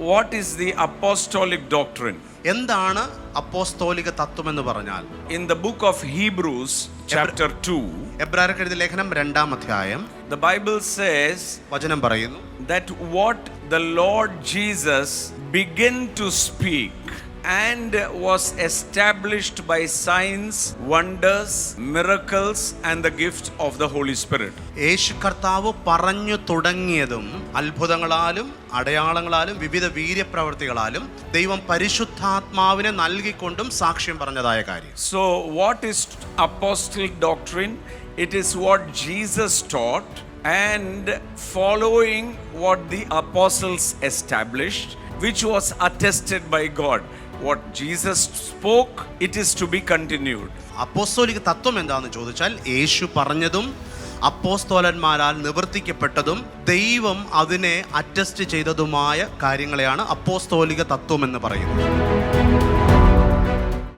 what is the apostolic doctrine? എന്താണ് അപ്പോസ്തോലിക തത്വം എന്ന് പറഞ്ഞാൽ? In the book of Hebrews chapter 2, എബ്രായർക്ക് എഴുതിയ ലേഖനം 2-ാം അധ്യായം, the Bible says വചനം പറയുന്നു, that what the Lord Jesus began to speak and was established by signs, wonders, miracles and the gift of the Holy Spirit. യേശു കർത്താവ് പറഞ്ഞു തുടങ്ങിയതും അത്ഭുതങ്ങളാലും അടയാളങ്ങളാലും വിവിധ വീര്യപ്രവൃത്തികളാലും ദൈവം പരിശുദ്ധാത്മാവിനെ നൽകിക്കൊണ്ടും സാക്ഷ്യം പറഞ്ഞതായ കാര്യം. So what is apostolic doctrine? It is what Jesus taught and following what the apostles established, which was attested by God. What Jesus spoke, it is to be continued. അപ്പോസ്തോലിക തത്വം എന്താണെന്ന് ചോദിച്ചാൽ, യേശു പറഞ്ഞതും അപ്പോസ്തോലന്മാരാൽ നിവർത്തിക്കപ്പെട്ടതും ദൈവം അതിനെ അറ്റസ്റ്റ് ചെയ്തതുമായ കാര്യങ്ങളെയാണ് അപ്പോസ്തോലിക തത്വം എന്ന് പറയുന്നത്.